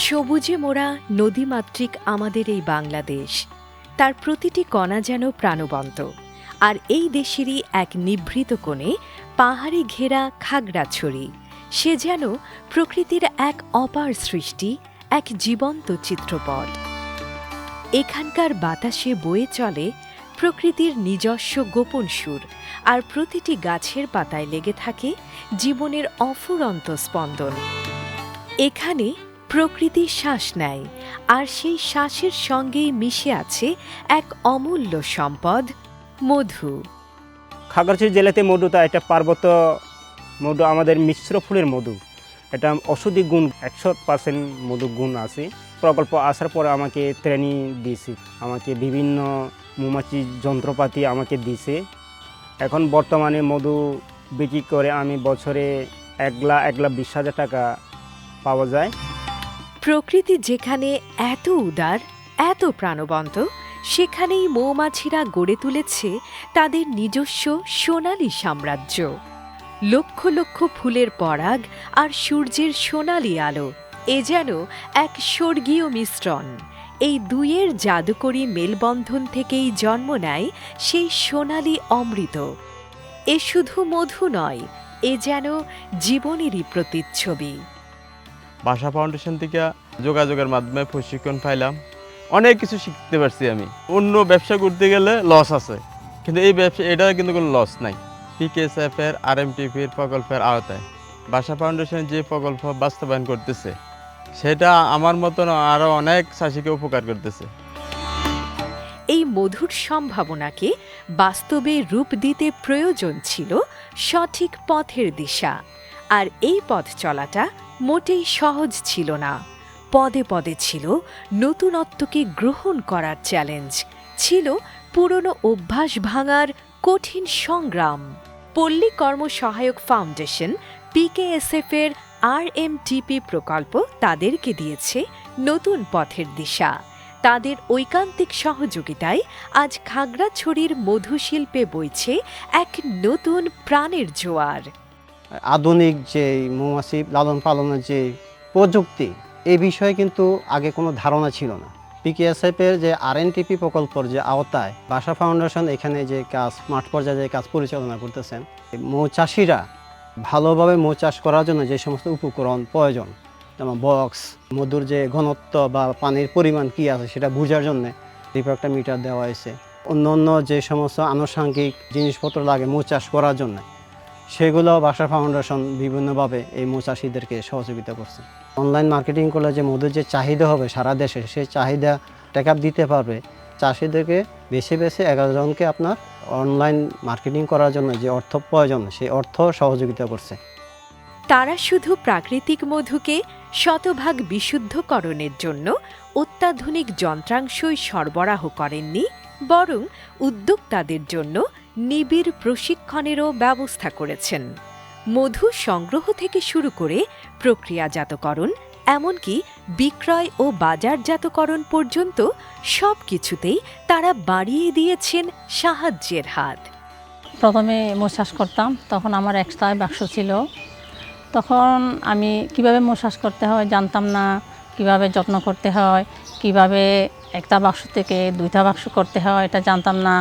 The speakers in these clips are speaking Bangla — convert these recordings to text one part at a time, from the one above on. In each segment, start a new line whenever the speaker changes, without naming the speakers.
সবুজে মোড়া নদীমাতৃক আমাদের এই বাংলাদেশ, তার প্রতিটি কণা যেন প্রাণবন্ত। আর এই দেশেরই এক নিভৃত কোণে পাহাড়ে ঘেরা খাগড়াছড়ি, সে যেন প্রকৃতির এক অপার সৃষ্টি, এক জীবন্ত চিত্রপট। এখানকার বাতাসে বয়ে চলে প্রকৃতির নিজস্ব গোপন সুর, আর প্রতিটি গাছের পাতায় লেগে থাকে জীবনের অফুরন্ত স্পন্দন। এখানে প্রকৃতি শ্বাস নেয়, আর সেই শ্বাসের সঙ্গেই মিশে আছে এক অমূল্য সম্পদ, মধু।
খাগড়াছড়ি জেলাতে মধুটা একটা পার্বত্য মধু, আমাদের মিশ্র ফুলের মধু। এটা ঔষধি গুণ 100% মধু গুণ আছে। প্রকল্প আসার পরে আমাকে ট্রেনিং দিয়েছে, আমাকে বিভিন্ন মৌমাছি যন্ত্রপাতি আমাকে দিয়েছে। এখন বর্তমানে মধু বিক্রি করে আমি বছরে 1,20,000 টাকা পাওয়া যায়।
প্রকৃতি যেখানে এত উদার, এত প্রাণবন্ত, সেখানেই মৌমাছিরা গড়ে তুলেছে তাদের নিজস্ব সোনালী সাম্রাজ্য। লক্ষ লক্ষ ফুলের পরাগ আর সূর্যের সোনালি আলো, এ যেন এক স্বর্গীয় মিশ্রণ। এই দুইয়ের জাদুকরী মেলবন্ধন থেকেই জন্ম নেয় সেই সোনালি অমৃত। এ শুধু মধু নয়, এ যেন জীবনেরই প্রতিচ্ছবি।
ভাষা ফাউন্ডেশন থেকে যোগাযোগের মাধ্যমে প্রশিক্ষণ পাইলাম, অনেক কিছু শিখতে পারছি। আমি অন্য ব্যবসা করতে গেলে লস আছে, কিন্তু এই ব্যবসা এটা কিন্তু কোনো লস নাই। পিকেএসএফের RMTPর প্রকল্পের আওতায় ভাষা ফাউন্ডেশন যে প্রকল্প বাস্তবায়ন করতেছে, সেটা আমার মতন আরও অনেক চাষিকে উপকার করতেছে।
এই মধুর সম্ভাবনাকে বাস্তবে রূপ দিতে প্রয়োজন ছিল সঠিক পথের দিশা। আর এই পথ চলাটা মোটেই সহজ ছিল না। পদে পদে ছিল নতুনত্বকে গ্রহণ করার চ্যালেঞ্জ, ছিল পুরনো অভ্যাস ভাঙার কঠিন সংগ্রাম। পল্লী কর্মসহায়ক ফাউন্ডেশন PKSF-এর RMTP প্রকল্প তাদেরকে দিয়েছে নতুন পথের দিশা। তাদের ঐকান্তিক সহযোগিতায় আজ খাগড়াছড়ির মধুশিল্পে বইছে এক নতুন প্রাণের জোয়ার।
আধুনিক যে মৌমাছি লালন পালনের যে প্রযুক্তি, এই বিষয়ে কিন্তু আগে কোনো ধারণা ছিল না। PKSF-এর যে RMTP প্রকল্পের যে আওতায় ভাষা ফাউন্ডেশন এখানে যে কাজ, মাঠ পর্যায়ে যে কাজ পরিচালনা করতেছেন, মৌচাষিরা ভালোভাবে মৌ চাষ করার জন্য যে সমস্ত উপকরণ প্রয়োজন, যেমন বক্স, মধুর যে ঘনত্ব বা পানির পরিমাণ কী আছে সেটা বোঝার জন্য একটা মিটার দেওয়া হয়েছে। অন্য যে সমস্ত আনুষঙ্গিক জিনিসপত্র লাগে মৌ চাষ করার জন্য, সেগুলো ভাষা ফাউন্ডেশন বিভিন্নভাবে এই মৌ চাষিদেরকে সহযোগিতা করছে। অনলাইন মার্কেটিং করলে যে মধুর যে চাহিদা হবে সারা দেশে, সেই চাহিদা টেক আপ দিতে পারবে। চাষিদেরকে বেছে বেছে 11 জনকে আপনার অনলাইন মার্কেটিং করার জন্য যে অর্থ প্রয়োজন, সেই অর্থ সহযোগিতা করছে।
তারা শুধু প্রাকৃতিক মধুকে শতভাগ বিশুদ্ধকরণের জন্য অত্যাধুনিক যন্ত্রাংশই সরবরাহ করেননি, বরং উদ্যোক্তাদের জন্য নিবিড় প্রশিক্ষণেরও ব্যবস্থা করেছেন। মধু সংগ্রহ থেকে শুরু করে প্রক্রিয়াজাতকরণ, এমনকি বিক্রয় ও বাজারজাতকরণ পর্যন্ত সব কিছুতেই তারা বাড়িয়ে দিয়েছেন সাহায্যের হাত।
প্রথমে মৌ চাষ করতাম, তখন আমার এক্সট্রা বাক্স ছিল। তখন আমি কিভাবে মৌ চাষ করতে হয় জানতাম না, কিভাবে যত্ন করতে হয়, কিভাবে একটা বাক্স থেকে 2টা বাক্স করতে হয় এটা জানতাম না।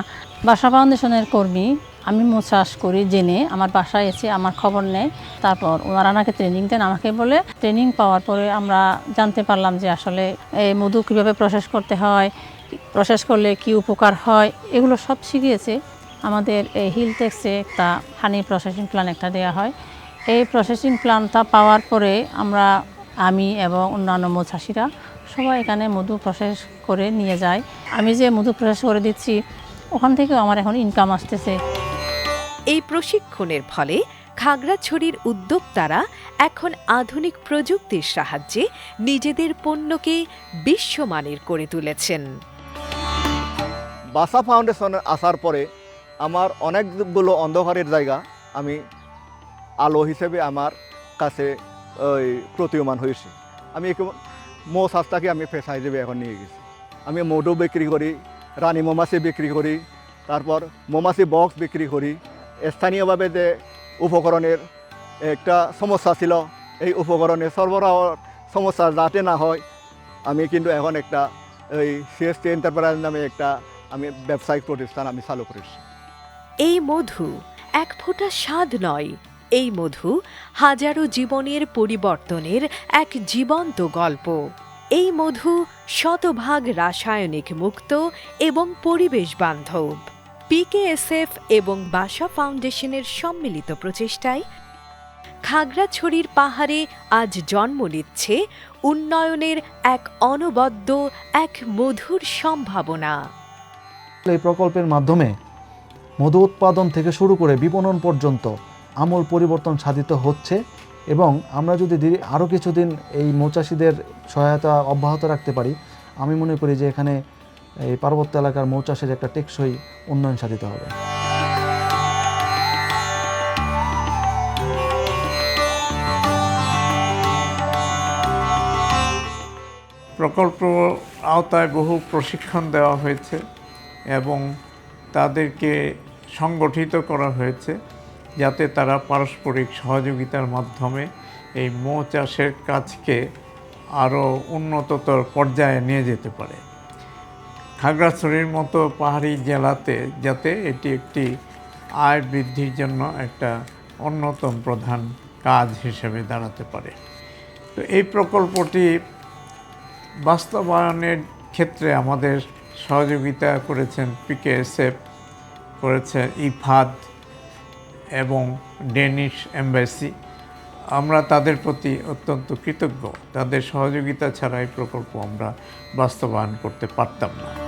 ভাষা ফাউন্ডেশনের কর্মী, আমি মৌ চাষ করি জেনে আমার বাসায় এসে আমার খবর নেয়। তারপর ওনারা আমাকে ট্রেনিং দেন, আমাকে বলে। ট্রেনিং পাওয়ার পরে আমরা জানতে পারলাম যে আসলে এই মধু কীভাবে প্রসেস করতে হয়, প্রসেস করলে কি উপকার হয়, এগুলো সব শিখিয়েছে। আমাদের এই হিলটেক্সে একটা হানি প্রসেসিং প্ল্যান একটা দেওয়া হয়। এই প্রসেসিং প্ল্যানটা পাওয়ার পরে আমি এবং অন্যান্য মৌ চাষিরা সবাই এখানে মধু প্রসেস করে নিয়ে যায়। আমি যে মধু প্রসেস করে দিচ্ছি, ওখান থেকেও আমার এখন ইনকাম আসতেছে।
এই প্রশিক্ষণের ফলে খাগড়াছড়ির উদ্যোক্তারা এখন আধুনিক প্রযুক্তির সাহায্যে নিজেদের পণ্যকে বিশ্বমানের করে তুলেছেন।
ভাষা ফাউন্ডেশনে আসার পরে আমার অনেকগুলো অন্ধকারের জায়গা আমি আলো হিসেবে আমার কাছে প্রতীয়মান হয়েছে। আমি মৌ চাষটাকে আমি পেশা হিসেবে এখন নিয়ে গেছি। আমি মধু বিক্রি করি, রানী মৌমাছি বিক্রি করি, তারপর মৌমাছি বক্স বিক্রি করি। স্থানীয়ভাবে যে উপকরণের একটা সমস্যা ছিল, এই উপকরণের সমস্যা যাতে না হয় আমি কিন্তু এখন একটা ওই সিএসটি এন্টারপ্রাইজ নামে একটা আমি ব্যবসায়িক প্রতিষ্ঠান আমি চালু করেছি।
এই মধু এক ফোঁটা স্বাদ নয়, এই মধু হাজারো জীবনের পরিবর্তনের এক জীবন্ত গল্প। এই মধু শতভাগ রাসায়নিক মুক্ত এবং পরিবেশ বান্ধব। পিকেএসএফ এবং বাসা ফাউন্ডেশনের সম্মিলিত প্রচেষ্টায় খাগড়াছড়ির পাহাড়ে আজ জন্ম নিচ্ছে উন্নয়নের এক অনবদ্য, এক মধুর সম্ভাবনা।
এই প্রকল্পের মাধ্যমে মধু উৎপাদন থেকে শুরু করে বিপণন পর্যন্ত আমূল পরিবর্তন সাধিত হচ্ছে এবং আমরা যদি আরও কিছুদিন এই মৌচাষীদের সহায়তা অব্যাহত রাখতে পারি, আমি মনে করি যে এখানে এই পার্বত্য এলাকার মৌচাষের একটা টেকসই উন্নয়ন সাধিত হবে।
প্রকল্প আওতায় বহু প্রশিক্ষণ দেওয়া হয়েছে এবং তাদেরকে সংগঠিত করা হয়েছে যাতে তারা পারস্পরিক সহযোগিতার মাধ্যমে এই মৌ চাষের কাজকে আরও উন্নততর পর্যায়ে নিয়ে যেতে পারে। খাগড়াছড়ির মতো পাহাড়ি জেলাতে যাতে এটি একটি আয় বৃদ্ধির জন্য একটা অন্যতম প্রধান কাজ হিসেবে দাঁড়াতে পারে। তো এই প্রকল্পটি বাস্তবায়নের ক্ষেত্রে আমাদের সহযোগিতা করেছেন পিকেএসএফ, করেছে ইফাদ এবং ডেনিশ এম্বাসি। আমরা তাদের প্রতি অত্যন্ত কৃতজ্ঞ। তাদের সহযোগিতা ছাড়া এই প্রকল্প আমরা বাস্তবায়ন করতে পারতাম না।